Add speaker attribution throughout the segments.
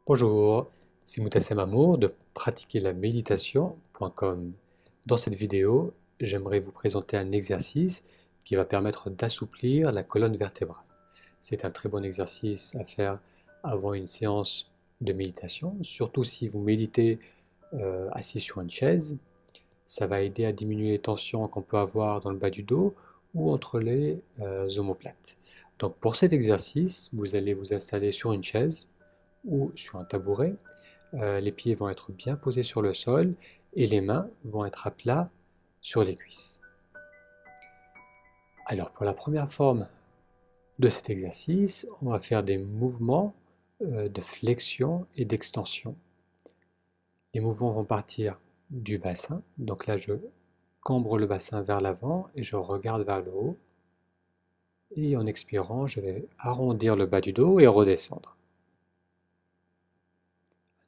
Speaker 1: Bonjour, c'est Moutassem Amour de pratiquerlaméditation.com. Dans cette vidéo, j'aimerais vous présenter un exercice qui va permettre d'assouplir la colonne vertébrale. C'est un très bon exercice à faire avant une séance de méditation, surtout si vous méditez assis sur une chaise. Ça va aider à diminuer les tensions qu'on peut avoir dans le bas du dos ou entre les omoplates. Donc pour cet exercice, vous allez vous installer sur une chaise ou sur un tabouret. Les pieds vont être bien posés sur le sol et les mains vont être à plat sur les cuisses. Alors pour la première forme de cet exercice, on va faire des mouvements de flexion et d'extension. Les mouvements vont partir du bassin, donc là je cambre le bassin vers l'avant et je regarde vers le haut. Et en expirant, je vais arrondir le bas du dos et redescendre.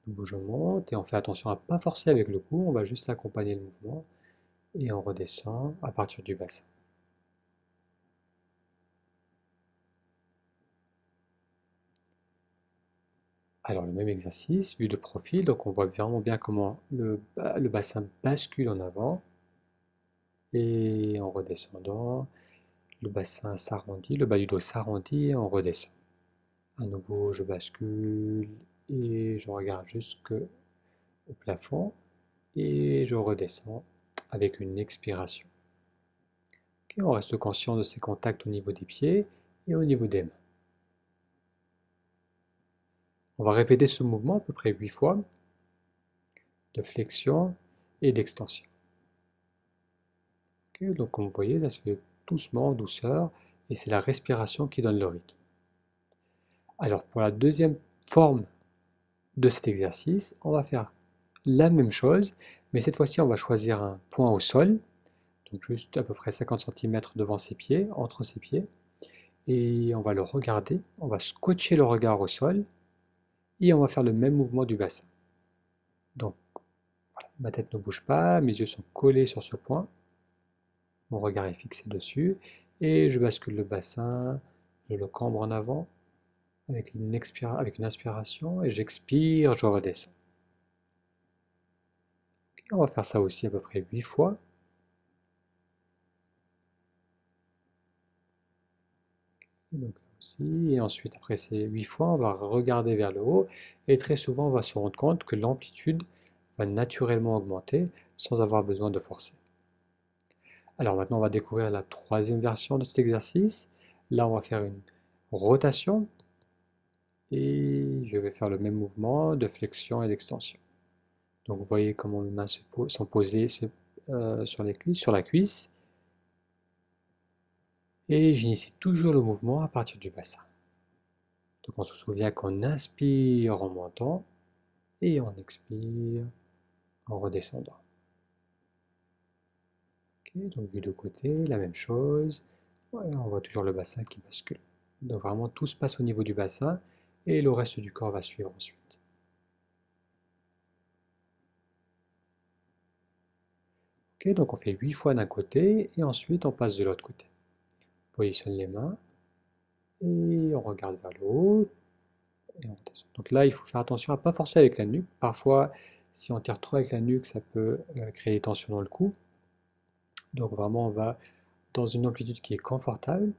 Speaker 1: À nouveau, je monte et on fait attention à ne pas forcer avec le cou, on va juste accompagner le mouvement et on redescend à partir du bassin. Alors le même exercice, vue de profil, donc on voit vraiment bien comment le bassin bascule en avant et en redescendant, le bassin s'arrondit, le bas du dos s'arrondit et on redescend. À nouveau, je bascule et je regarde jusqu'au plafond et je redescends avec une expiration. Okay, on reste conscient de ces contacts au niveau des pieds et au niveau des mains. On va répéter ce mouvement à peu près 8 fois de flexion et d'extension. Okay, donc comme vous voyez, ça se fait doucement, en douceur, et c'est la respiration qui donne le rythme. Alors pour la deuxième forme de cet exercice, on va faire la même chose, mais cette fois-ci on va choisir un point au sol, donc juste à peu près 50 cm devant ses pieds, entre ses pieds, et on va le regarder, on va scotcher le regard au sol, et on va faire le même mouvement du bassin. Donc voilà, ma tête ne bouge pas, mes yeux sont collés sur ce point, mon regard est fixé dessus, et je bascule le bassin, je le cambre en avant, avec une inspiration, et j'expire, je redescends. Okay, on va faire ça aussi à peu près 8 fois. Donc là aussi, et ensuite après ces 8 fois, on va regarder vers le haut, et très souvent on va se rendre compte que l'amplitude va naturellement augmenter sans avoir besoin de forcer. Alors maintenant on va découvrir la troisième version de cet exercice. Là on va faire une rotation, et je vais faire le même mouvement de flexion et d'extension. Donc vous voyez comment mes mains sont posées sur les cuisses, sur la cuisse, et j'initie toujours le mouvement à partir du bassin. Donc on se souvient qu'on inspire en montant et on expire en redescendant. Okay, donc vue de côté, la même chose. Ouais, on voit toujours le bassin qui bascule. Donc vraiment tout se passe au niveau du bassin et le reste du corps va suivre ensuite. Okay, donc on fait 8 fois d'un côté et ensuite on passe de l'autre côté. On positionne les mains et on regarde vers le haut et on descend. Donc là il faut faire attention à ne pas forcer avec la nuque. Parfois si on tire trop avec la nuque ça peut créer des tensions dans le cou. Donc vraiment on va dans une amplitude qui est confortable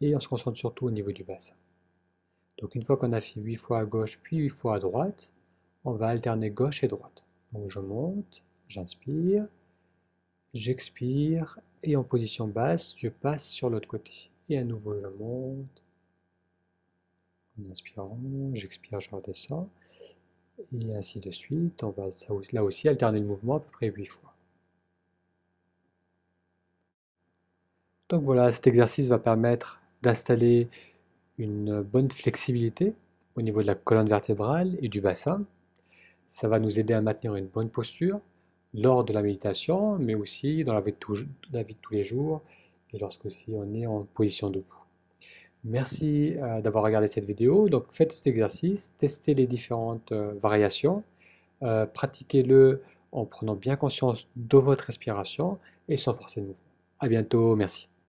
Speaker 1: et on se concentre surtout au niveau du bassin. Donc une fois qu'on a fait 8 fois à gauche puis 8 fois à droite, on va alterner gauche et droite. Donc je monte, j'inspire, j'expire et en position basse, je passe sur l'autre côté. Et à nouveau je monte, en inspirant, j'expire, je redescends. Et ainsi de suite, on va là aussi alterner le mouvement à peu près 8 fois. Donc voilà, cet exercice va permettre d'installer une bonne flexibilité au niveau de la colonne vertébrale et du bassin. Ça va nous aider à maintenir une bonne posture lors de la méditation, mais aussi dans la vie de tous les jours et lorsque aussi on est en position debout. Merci d'avoir regardé cette vidéo. Donc faites cet exercice, testez les différentes variations, pratiquez-le en prenant bien conscience de votre respiration et sans forcer le mouvement. À bientôt, merci.